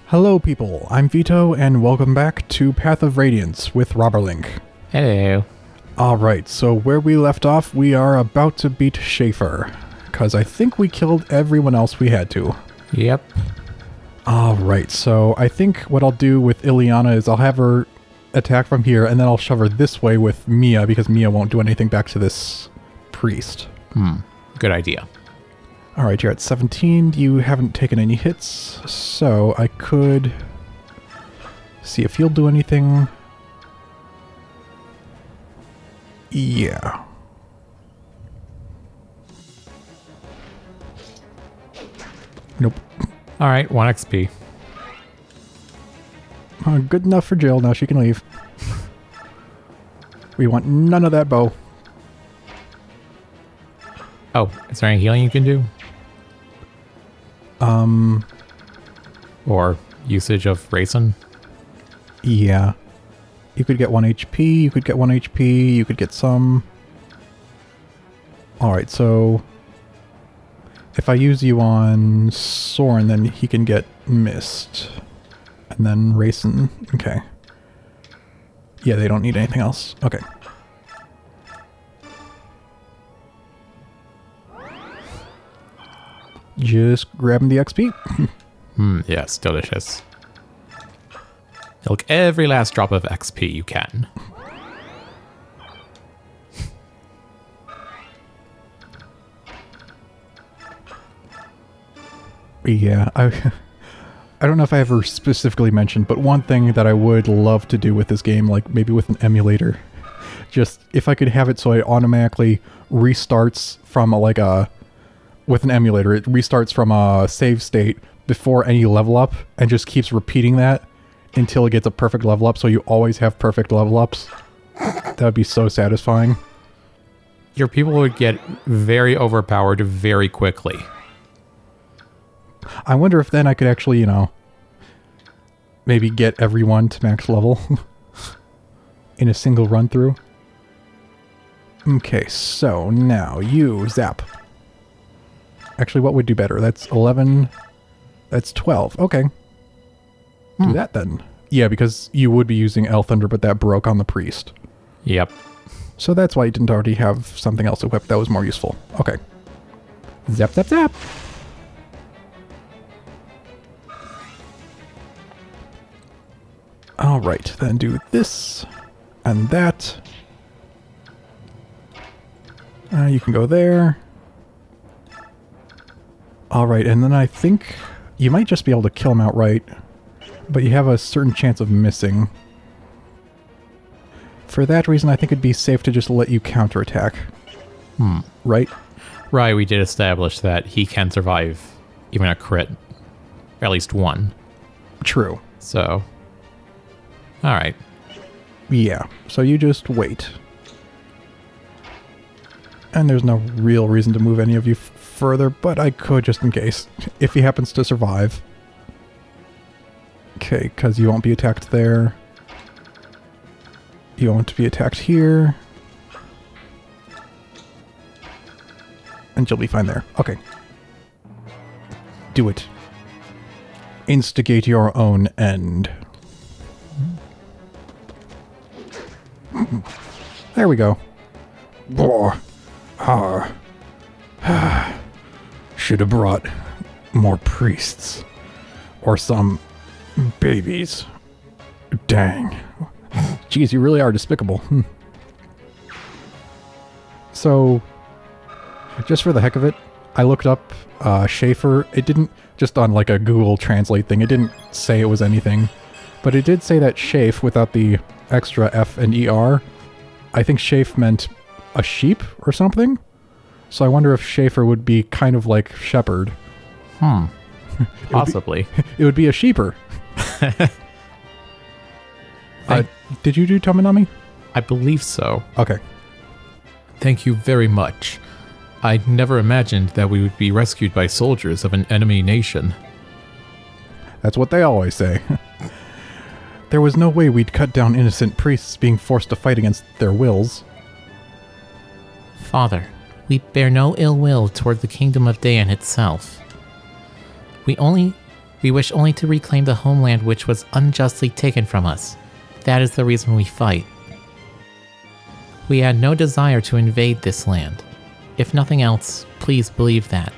Hello people, I'm Vito and welcome back to Path of Radiance with Robberlink. Hello. Alright, so where we left off, we are about to beat Schaeffer, because I think we killed everyone else we had to. Yep. Alright, so I think what I'll do with Ileana is I'll have her attack from here, and then I'll shove her this way with Mia, because Mia won't do anything back to this priest. Good idea. Alright, you're at 17. You haven't taken any hits, so I could see if you'll do anything. Yeah. Nope. Alright, 1 XP. Good enough for Jill. Now she can leave. We want none of that bow. Oh, is there any healing you can do? Or usage of raisin? Yeah. You could get 1 HP, you could get 1 HP, you could get some. Alright, so if I use you on Soren, then he can get mist. And then raisin. Okay. Yeah, they don't need anything else. Okay. Just grabbing the XP. Yes, delicious. Milk every last drop of XP you can. Yeah, I don't know if I ever specifically mentioned, but one thing that I would love to do with this game, like maybe with an emulator, just if I could have it so it automatically restarts from with an emulator, it restarts from a save state before any level up and just keeps repeating that until it gets a perfect level up, so you always have perfect level ups. That would be so satisfying. Your people would get very overpowered very quickly. I wonder if then I could actually, maybe get everyone to max level in a single run through. Okay, so now you zap. Actually, what would do better? That's 11. That's 12. Okay. Do that then. Yeah, because you would be using El Thunder, but that broke on the priest. Yep. So that's why you didn't already have something else equipped that was more useful. Okay. Zap, zap, zap. Alright, then do this and that. You can go there. Alright, and then I think you might just be able to kill him outright, but you have a certain chance of missing. For that reason, I think it'd be safe to just let you counterattack. Right? Right, we did establish that he can survive even a crit. At least one. True. So, alright. Yeah, so you just wait. And there's no real reason to move any of you further, but I could just in case, if he happens to survive. Okay, because you won't be attacked there. You won't be attacked here. And you'll be fine there. Okay. Do it. Instigate your own end. There we go. Should have brought more priests. Or some babies. Dang. Geez, you really are despicable. So, just for the heck of it, I looked up Schaeffer. It didn't, just on like a Google Translate thing, it didn't say it was anything. But it did say that Schaef, without the extra F and ER, I think Schaef meant a sheep or something. So I wonder if Schaeffer would be kind of like shepherd. Possibly. It would be a sheeper. Did you do Tomonami? I believe so. Okay. Thank you very much. I never imagined that we would be rescued by soldiers of an enemy nation. That's what they always say. There was no way we'd cut down innocent priests being forced to fight against their wills. Father, we bear no ill will toward the kingdom of Dayan itself. We We wish only to reclaim the homeland which was unjustly taken from us. That is the reason we fight. We had no desire to invade this land. If nothing else, please believe that.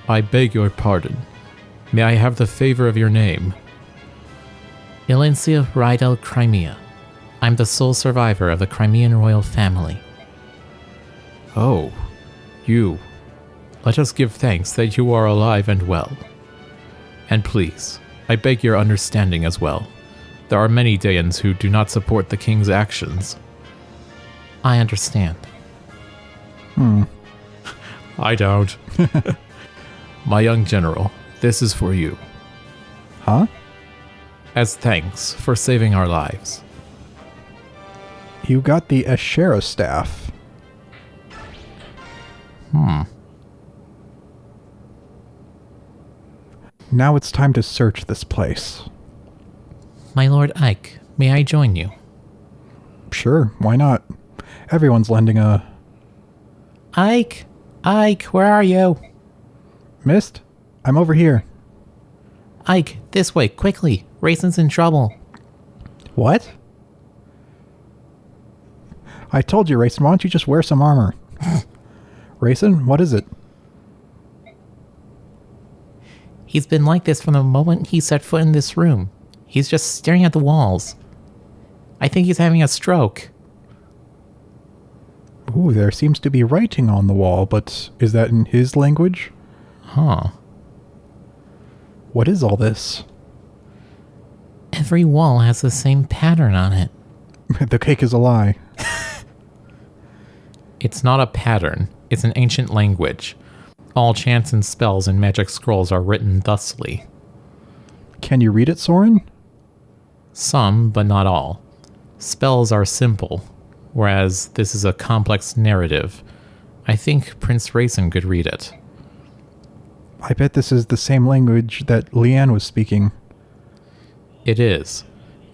I beg your pardon. May I have the favor of your name? Ilincia Rydel Crimea. I'm the sole survivor of the Crimean royal family. Oh, you. Let us give thanks that you are alive and well. And please, I beg your understanding as well. There are many Daeans who do not support the king's actions. I understand. I don't. My young general, this is for you. Huh? As thanks for saving our lives. You got the Ashera staff. Now it's time to search this place. My Lord Ike, may I join you? Sure, why not? Everyone's lending a... Ike! Ike, where are you? Mist? I'm over here. Ike, this way, quickly. Raisin's in trouble. What? I told you, Raisin, why don't you just wear some armor? Raisin, what is it? He's been like this from the moment he set foot in this room. He's just staring at the walls. I think he's having a stroke. Ooh, there seems to be writing on the wall, but is that in his language? Huh. What is all this? Every wall has the same pattern on it. The cake is a lie. It's not a pattern. It's an ancient language. All chants and spells and magic scrolls are written thusly. Can you read it, Soren? Some, but not all. Spells are simple, whereas this is a complex narrative. I think Prince Raisin could read it. I bet this is the same language that Leanne was speaking. It is.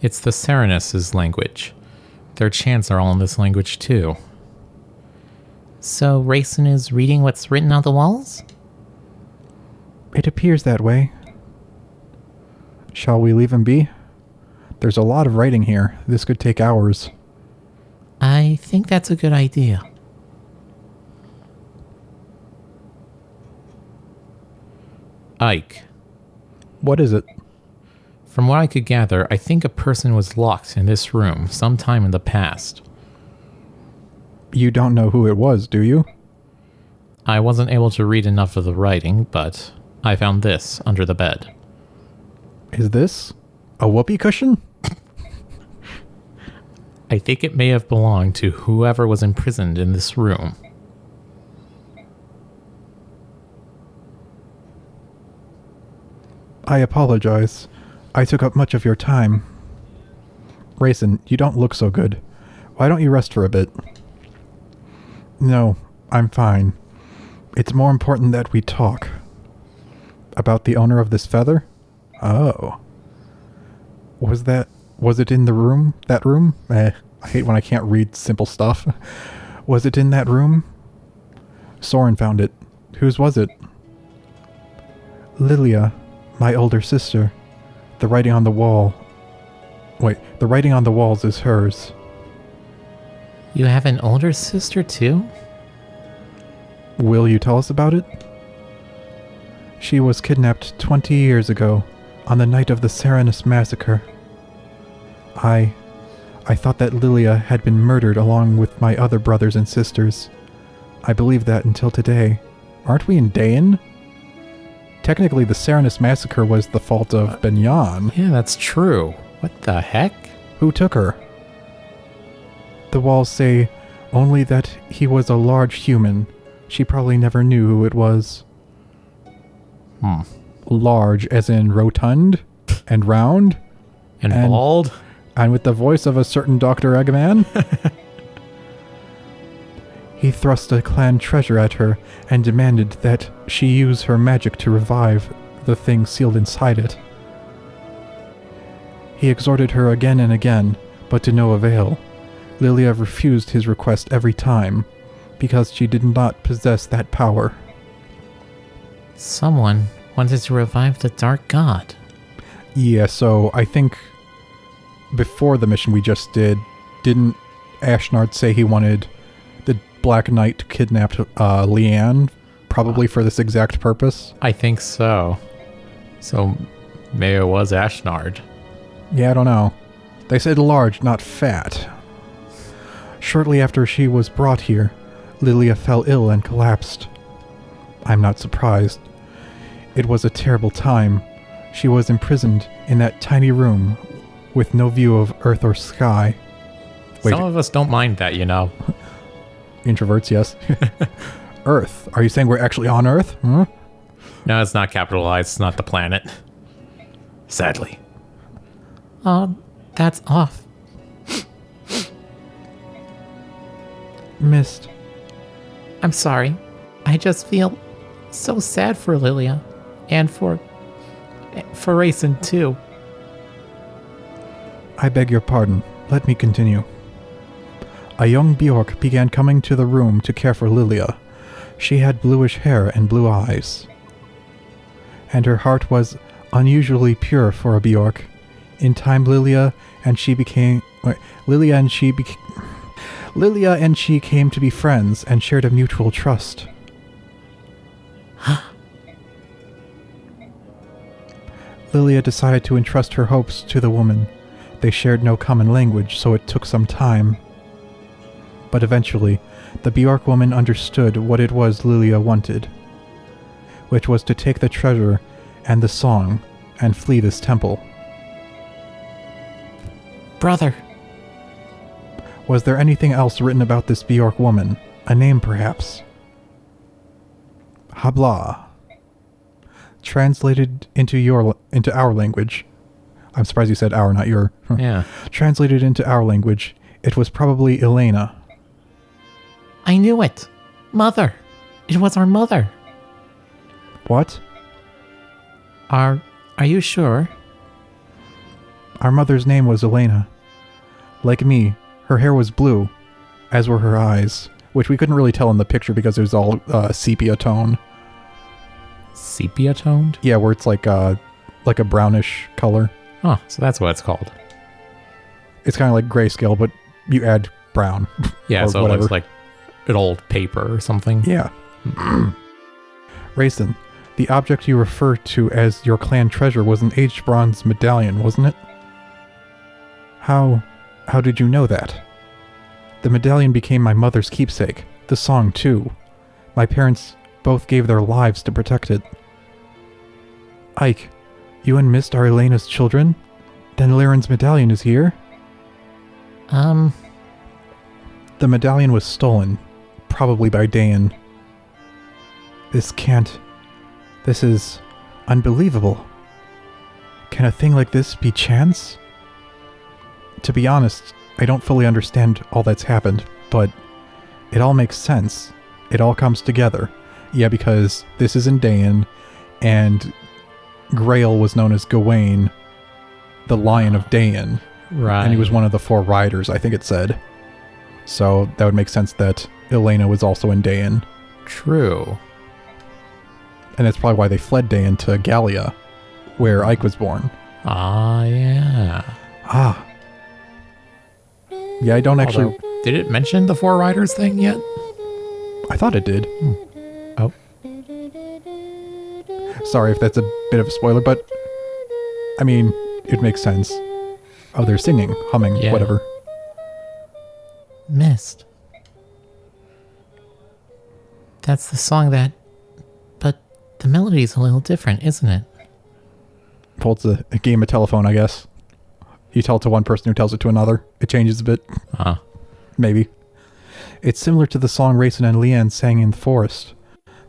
It's the Serenis' language. Their chants are all in this language too. So Raisin is reading what's written on the walls? It appears that way. Shall we leave him be? There's a lot of writing here. This could take hours. I think that's a good idea. Ike. What is it? From what I could gather, I think a person was locked in this room sometime in the past. You don't know who it was, do you? I wasn't able to read enough of the writing, but I found this under the bed. Is this a whoopee cushion? I think it may have belonged to whoever was imprisoned in this room. I apologize. I took up much of your time. Raisin, you don't look so good. Why don't you rest for a bit? No, I'm fine. It's more important that we talk. About the owner of this feather? Oh. Was it in the room? That room? I hate when I can't read simple stuff. Was it in that room? Soren found it. Whose was it? Lilia, my older sister. The writing on the wall. Wait, the writing on the walls is hers. You have an older sister too? Will you tell us about it? She was kidnapped 20 years ago, on the night of the Serenis massacre. I thought that Lilia had been murdered along with my other brothers and sisters. I believed that until today. Aren't we in Daen? Technically, the Serenis massacre was the fault of Benyan. Yeah, that's true. What the heck? Who took her? The walls say only that he was a large human. She probably never knew who it was. Large as in rotund and round And bald? and with the voice of a certain Dr. Eggman. He thrust a clan treasure at her and demanded that she use her magic to revive the thing sealed inside it. He exhorted her again and again, but to no avail. Lilia refused his request every time, because she did not possess that power. Someone wanted to revive the Dark God. Yeah, so I think before the mission we just did, didn't Ashnard say he wanted the Black Knight to kidnap Leanne, probably for this exact purpose? I think so. So maybe it was Ashnard. Yeah, I don't know. They said large, not fat. Shortly after she was brought here, Lilia fell ill and collapsed. I'm not surprised. It was a terrible time. She was imprisoned in that tiny room with no view of earth or sky. Wait, Some of us don't mind that, you know. introverts, yes. Earth. Are you saying we're actually on Earth? Huh? No, it's not capitalized. It's not the planet. Sadly. Oh, that's off. Mist. I'm sorry. I just feel so sad for Lilia. And for Racing too. I beg your pardon. Let me continue. A young Bjork began coming to the room to care for Lilia. She had bluish hair and blue eyes. And her heart was unusually pure for a Bjork. In time, Lilia and she came to be friends and shared a mutual trust. Lilia decided to entrust her hopes to the woman. They shared no common language, so it took some time. But eventually, the Bjork woman understood what it was Lilia wanted, which was to take the treasure and the song and flee this temple. Brother. Was there anything else written about this Bjork woman? A name, perhaps? Habla. Translated into our language. I'm surprised you said our, not your. Yeah. Translated into our language, it was probably Elena. I knew it. Mother. It was our mother. What? Are you sure? Our mother's name was Elena. Like me, her hair was blue, as were her eyes, which we couldn't really tell in the picture because it was all sepia tone. Sepia toned? Yeah, where it's like a brownish color. Oh, so that's what it's called. It's kind of like grayscale, but you add brown. Yeah, or so whatever. it looks like an old paper or something. Yeah. Raisin, the object you refer to as your clan treasure was an aged bronze medallion, wasn't it? How did you know that? The medallion became my mother's keepsake. The song, too. My parents both gave their lives to protect it. Ike, you and Mist are Elena's children? Then Liren's medallion is here? The medallion was stolen. Probably by Dayan. This is unbelievable. Can a thing like this be chance? To be honest, I don't fully understand all that's happened, but it all makes sense. It all comes together. Yeah, because this is in Dayan, and Grail was known as Gawain, the Lion of Dayan. Right. And he was one of the 4 riders, I think it said. So that would make sense that Elena was also in Dayan. True. And that's probably why they fled Dayan to Gallia, where Ike was born. Ah, yeah. Ah. Yeah, I don't actually... Although, did it mention the 4 riders thing yet? I thought it did. Oh. Sorry if that's a bit of a spoiler, but... I mean, it makes sense. Oh, they're singing, humming, Yeah. whatever. Mist. That's the song that... But the melody's a little different, isn't it? Well, it's a game of telephone, I guess. You tell it to one person who tells it to another. It changes a bit. Maybe. It's similar to the song Racin and Leanne sang in the forest.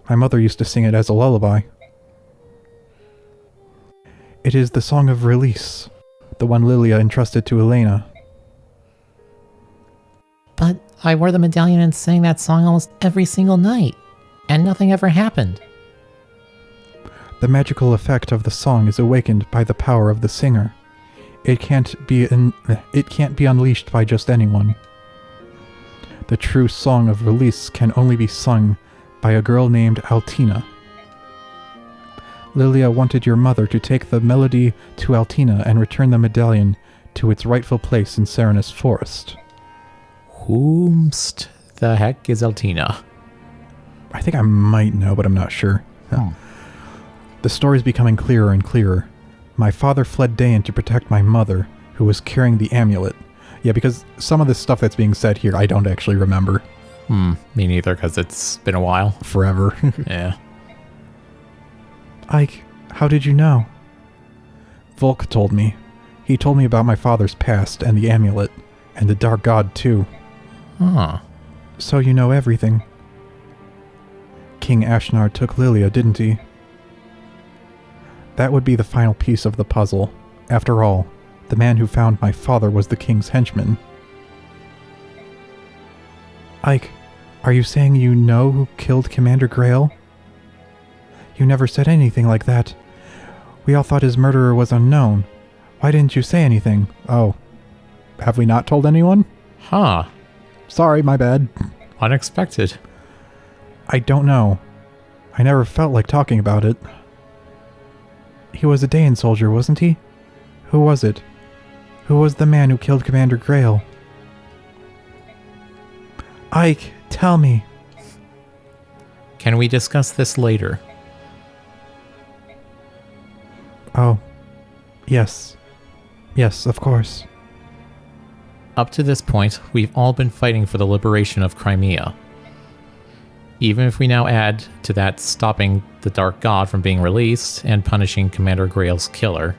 My mother used to sing it as a lullaby. It is the song of release, the one Lilia entrusted to Elena. But I wore the medallion and sang that song almost every single night, and nothing ever happened. The magical effect of the song is awakened by the power of the singer. It can't be unleashed by just anyone. The true song of release can only be sung by a girl named Altina. Lilia wanted your mother to take the melody to Altina and return the medallion to its rightful place in Serenus Forest. Whomst the heck is Altina? I think I might know, but I'm not sure. The story's becoming clearer and clearer. My father fled Dayan to protect my mother, who was carrying the amulet. Yeah, because some of the stuff that's being said here, I don't actually remember. Me neither, because it's been a while. Forever. Yeah. Ike, how did you know? Volk told me. He told me about my father's past and the amulet, and the Dark God too. Huh. So you know everything. King Ashnard took Lilia, didn't he? That would be the final piece of the puzzle. After all, the man who found my father was the king's henchman. Ike, are you saying you know who killed Commander Grail? You never said anything like that. We all thought his murderer was unknown. Why didn't you say anything? Oh. Have we not told anyone? Huh. Sorry, my bad. Unexpected. I don't know. I never felt like talking about it. He was a Dayan soldier, wasn't he? Who was it? Who was the man who killed Commander Grail? Ike, tell me. Can we discuss this later? Oh. Yes. Yes, of course. Up to this point, we've all been fighting for the liberation of Crimea. Even if we now add to that stopping the Dark God from being released and punishing Commander Grail's killer,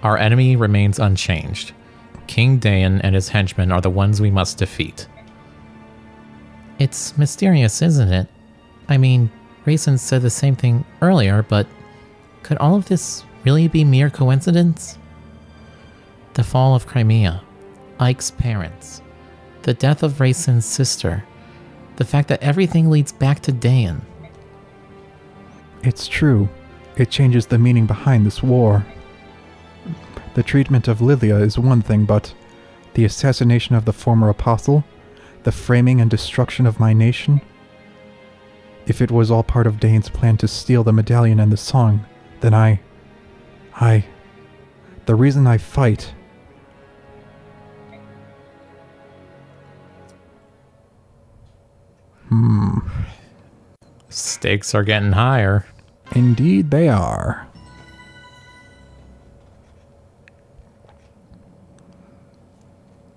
our enemy remains unchanged. King Dayan and his henchmen are the ones we must defeat. It's mysterious, isn't it? I mean, Raisin said the same thing earlier, but could all of this really be mere coincidence? The fall of Crimea, Ike's parents, the death of Raisin's sister, the fact that everything leads back to Dayan. It's true. It changes the meaning behind this war. The treatment of Lilia is one thing, but the assassination of the former apostle, the framing and destruction of my nation. If it was all part of Dayan's plan to steal the medallion and the song, then the reason I fight. Stakes are getting higher. Indeed they are.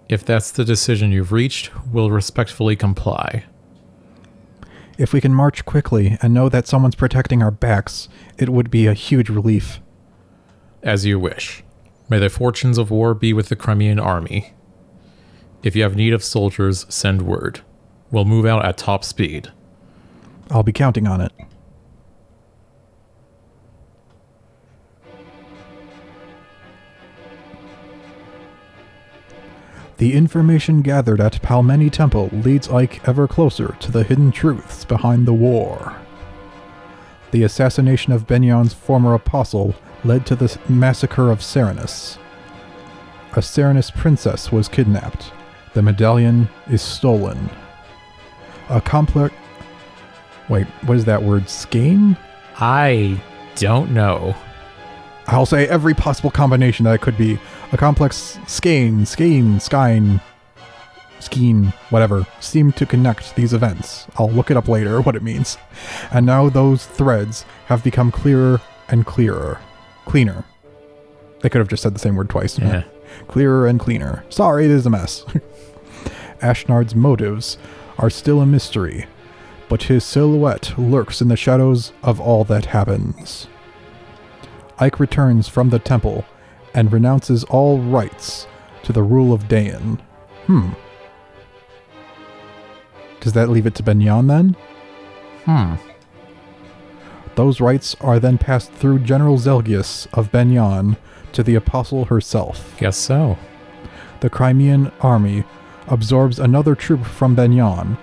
If that's the decision you've reached, we'll respectfully comply. If we can march quickly and know that someone's protecting our backs, it would be a huge relief. As you wish. May the fortunes of war be with the Crimean army. If you have need of soldiers, send word. We'll move out at top speed. I'll be counting on it. The information gathered at Palmeni Temple leads Ike ever closer to the hidden truths behind the war. The assassination of Benion's former apostle led to the massacre of Serenus. A Serenus princess was kidnapped. The medallion is stolen. A complex... Wait, what is that word? Skein? I don't know. I'll say every possible combination that it could be. A complex skein, whatever, seemed to connect these events. I'll look it up later, what it means. And now those threads have become clearer and clearer. Cleaner. They could have just said the same word twice. Yeah. Clearer and cleaner. Sorry, it is a mess. Ashnard's motives are still a mystery, but his silhouette lurks in the shadows of all that happens. Ike returns from the temple and renounces all rights to the rule of Dayan. Does that leave it to Benyon then? Those rights are then passed through General Zelgius of Benyon to the apostle herself. Guess so. The Crimean army absorbs another troop from Benyon,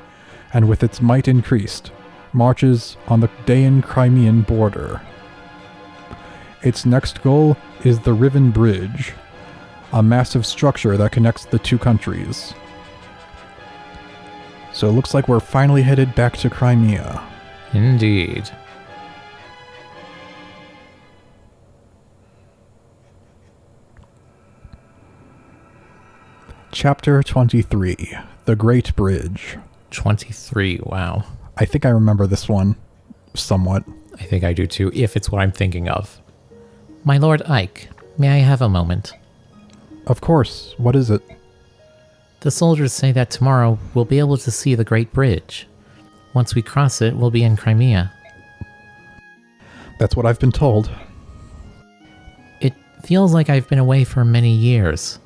and with its might increased, marches on the Dayan-Crimean border. Its next goal is the Riven Bridge, a massive structure that connects the two countries. So it looks like we're finally headed back to Crimea. Indeed. Chapter 23, The Great Bridge. 23, wow. I think I remember this one somewhat. I think I do too, if it's what I'm thinking of. My Lord Ike, may I have a moment? Of course, what is it? The soldiers say that tomorrow we'll be able to see the Great Bridge. Once we cross it, we'll be in Crimea. That's what I've been told. It feels like I've been away for many years.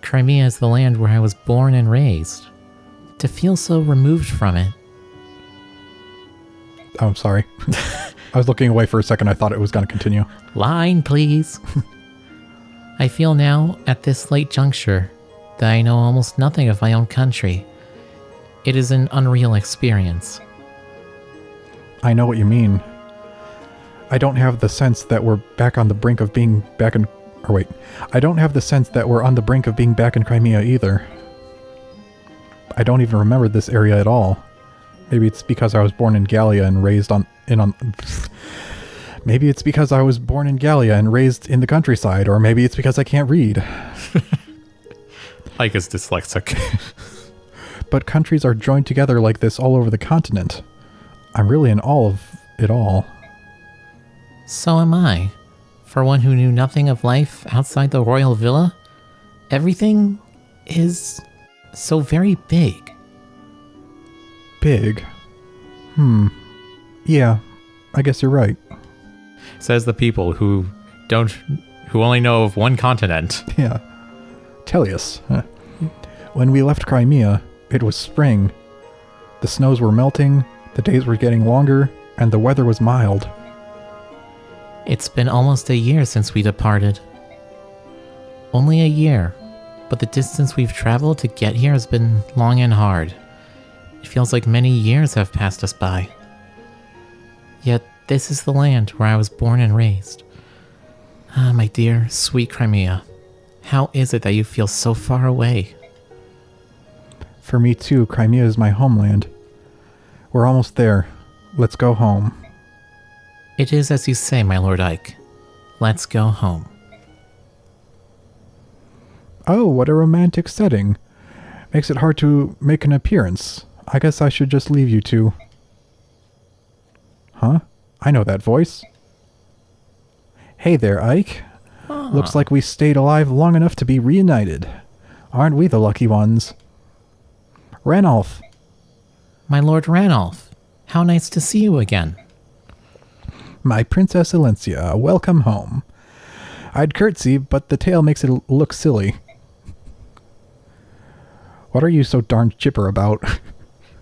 Crimea is the land where I was born and raised. To feel so removed from it. Oh, I'm sorry. I was looking away for a second. I thought it was going to continue. Line, please. I feel now, at this late juncture, that I know almost nothing of my own country. It is an unreal experience. I know what you mean. I don't have the sense that we're back on the brink of being back in... Or wait. I don't have the sense that we're on the brink of being back in Crimea either. I don't even remember this area at all. Maybe it's because I was born in Gallia and raised Maybe it's because I was born in Gallia and raised in the countryside, or maybe it's because I can't read. Ike is dyslexic. But countries are joined together like this all over the continent. I'm really in awe of it all. So am I. For one who knew nothing of life outside the royal villa, everything is so very big. Big? Yeah, I guess you're right. Says the people who only know of one continent. Yeah. Tellius. When we left Crimea, it was spring. The snows were melting, the days were getting longer, and the weather was mild. It's been almost a year since we departed. Only a year, but the distance we've traveled to get here has been long and hard. It feels like many years have passed us by. Yet this is the land where I was born and raised. Ah, my dear, sweet Crimea. How is it that you feel so far away? For me too, Crimea is my homeland. We're almost there. Let's go home. It is as you say, my Lord Ike. Let's go home. Oh, what a romantic setting. Makes it hard to make an appearance. I guess I should just leave you two. Huh? I know that voice. Hey there, Ike. Looks like we stayed alive long enough to be reunited. Aren't we the lucky ones? Ranulph. My Lord Ranulph, how nice to see you again. My Princess Alencia, welcome home. I'd curtsy, but the tail makes it look silly. What are you so darn chipper about?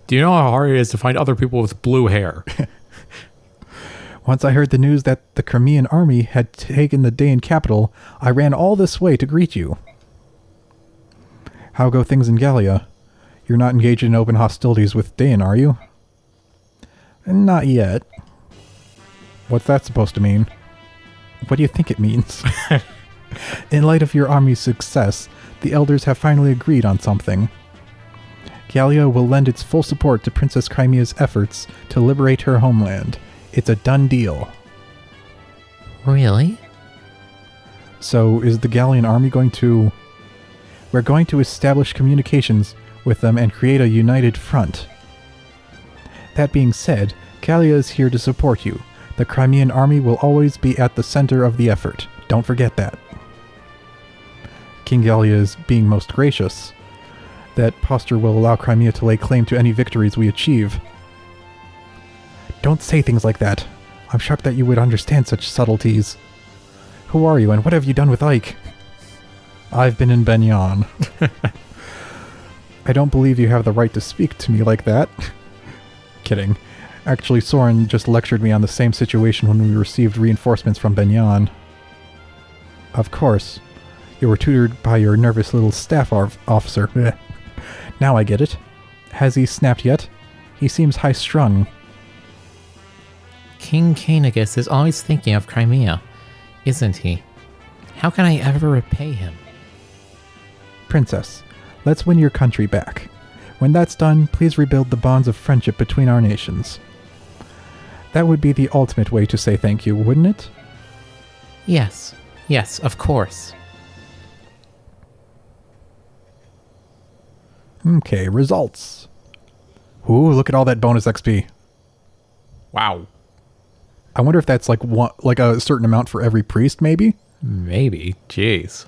Do you know how hard it is to find other people with blue hair? Once I heard the news that the Crimean army had taken the Daean capital, I ran all this way to greet you. How go things in Gallia? You're not engaged in open hostilities with Daean, are you? Not yet. What's that supposed to mean? What do you think it means? In light of your army's success, the elders have finally agreed on something. Gallia will lend its full support to Princess Crimea's efforts to liberate her homeland. It's a done deal. Really? So, is the Gallian army going to... We're going to establish communications with them and create a united front. That being said, Gallia is here to support you. The Crimean army will always be at the center of the effort. Don't forget that. King Gallia is being most gracious. That posture will allow Crimea to lay claim to any victories we achieve. Don't say things like that. I'm shocked that you would understand such subtleties. Who are you, and what have you done with Ike? I've been in Benyan. I don't believe you have the right to speak to me like that. Kidding. Actually, Soren just lectured me on the same situation when we received reinforcements from Benyan. Of course. You were tutored by your nervous little staff officer. Blech. Now I get it. Has he snapped yet? He seems high-strung. King Canegus is always thinking of Crimea, isn't he? How can I ever repay him? Princess, let's win your country back. When that's done, please rebuild the bonds of friendship between our nations. That would be the ultimate way to say thank you, wouldn't it? Yes, of course. Okay, results. Ooh, look at all that bonus XP. Wow. I wonder if that's like a certain amount for every priest, maybe? Maybe. Jeez.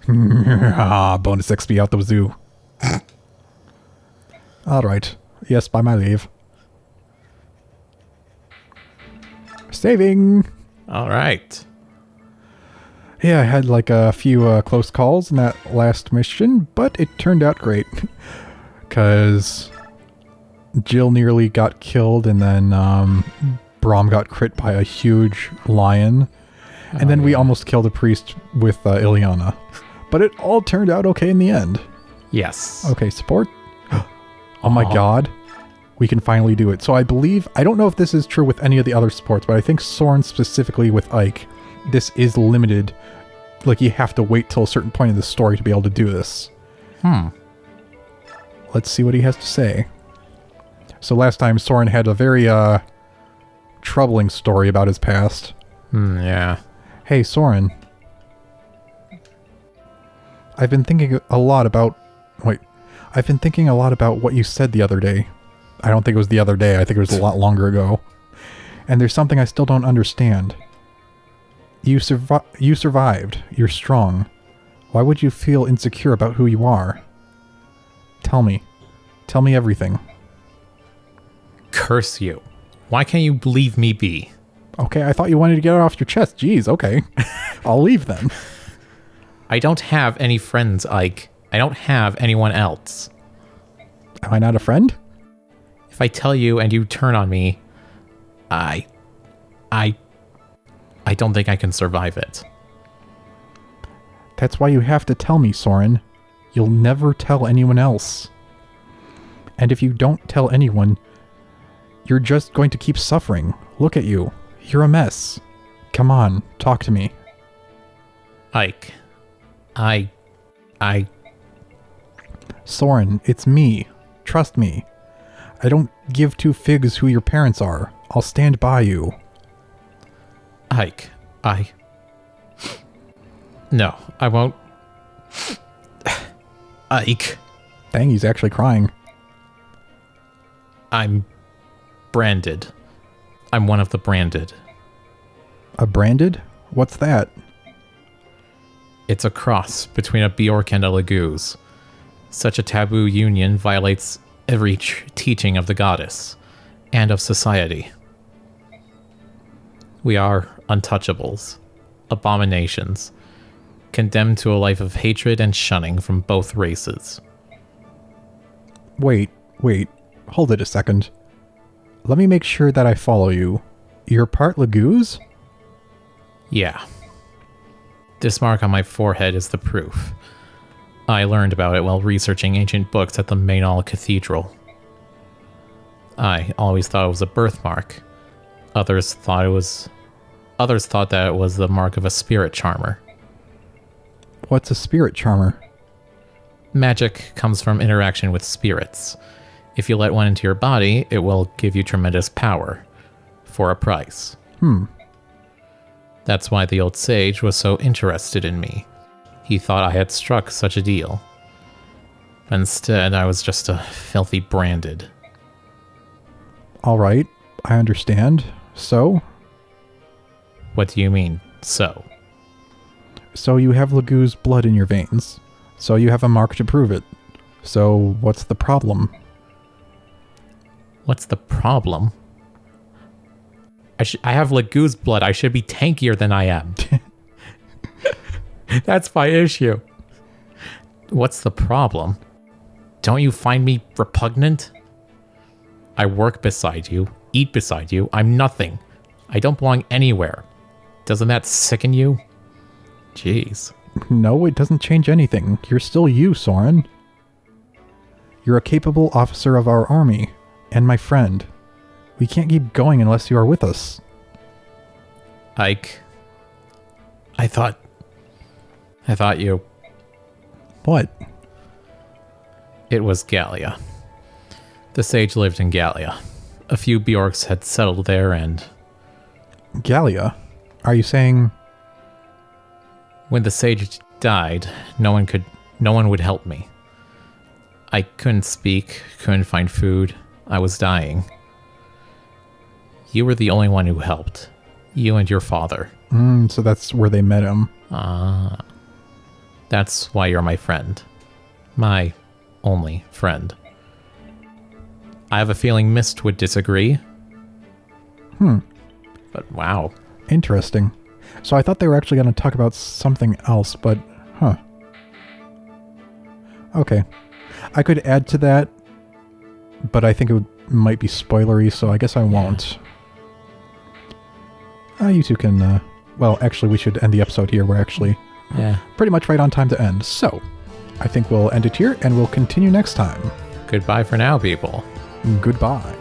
Bonus XP out the wazoo. Alright. Yes, by my leave. Saving! Alright. Yeah, I had like a few close calls in that last mission, but it turned out great. Because Jill nearly got killed, and then Braum got crit by a huge lion. And then we almost killed a priest with Ileana. But it all turned out okay in the end. Yes. Okay, support. Oh my god. We can finally do it. So I believe, I don't know if this is true with any of the other supports, but I think Soren specifically with Ike, this is limited. Like, you have to wait till a certain point in the story to be able to do this. Let's see what he has to say. So last time Soren had a very troubling story about his past. Yeah. Hey, Soren. I've been thinking a lot about what you said the other day. I don't think it was the other day. I think it was a lot longer ago. And there's something I still don't understand. You survived. You're strong. Why would you feel insecure about who you are? Tell me. Tell me everything. Curse you. Why can't you leave me be? Okay, I thought you wanted to get it off your chest. Jeez, okay. I'll leave then. I don't have any friends, Ike. I don't have anyone else. Am I not a friend? If I tell you and you turn on me, I don't think I can survive it. That's why you have to tell me, Soren. You'll never tell anyone else. And if you don't tell anyone, you're just going to keep suffering. Look at you. You're a mess. Come on, talk to me. Ike, Soren, it's me. Trust me. I don't give two figs who your parents are. I'll stand by you. Ike, No, I won't. Ike. Dang, he's actually crying. I'm branded. I'm one of the branded. A branded? What's that? It's a cross between a Bjork and a Laguz. Such a taboo union violates every teaching of the goddess and of society. We are untouchables, abominations, condemned to a life of hatred and shunning from both races. Wait. Hold it a second. Let me make sure that I follow you. You're part Laguz? Yeah. This mark on my forehead is the proof. I learned about it while researching ancient books at the Mainall Cathedral. I always thought it was a birthmark. Others thought that it was the mark of a spirit charmer. What's a spirit charmer? Magic comes from interaction with spirits. If you let one into your body, it will give you tremendous power. For a price. That's why the old sage was so interested in me. He thought I had struck such a deal. Instead, I was just a filthy branded. Alright, I understand. So? What do you mean, so? So you have Laguz blood in your veins. So you have a mark to prove it. So what's the problem? What's the problem? I have Laguz blood. I should be tankier than I am. That's my issue. What's the problem? Don't you find me repugnant? I work beside you, eat beside you. I'm nothing. I don't belong anywhere. Doesn't that sicken you? Jeez. No, it doesn't change anything. You're still you, Soren. You're a capable officer of our army, and my friend. We can't keep going unless you are with us. Ike. I thought you... What? It was Gallia. The sage lived in Gallia. A few Bjorks had settled there and... Gallia? Are you saying... When the sage died, no one would help me. I couldn't speak, couldn't find food. I was dying. You were the only one who helped. You and your father. So that's where they met him. That's why you're my friend. My only friend. I have a feeling Mist would disagree. But wow. Interesting. So I thought they were actually going to talk about something else, but huh. Okay. I could add to that, but I think it might be spoilery, so I guess I won't. You two can, well, actually we should end the episode here. We're actually pretty much right on time to end. So, I think we'll end it here, and we'll continue next time. Goodbye for now, people. Goodbye.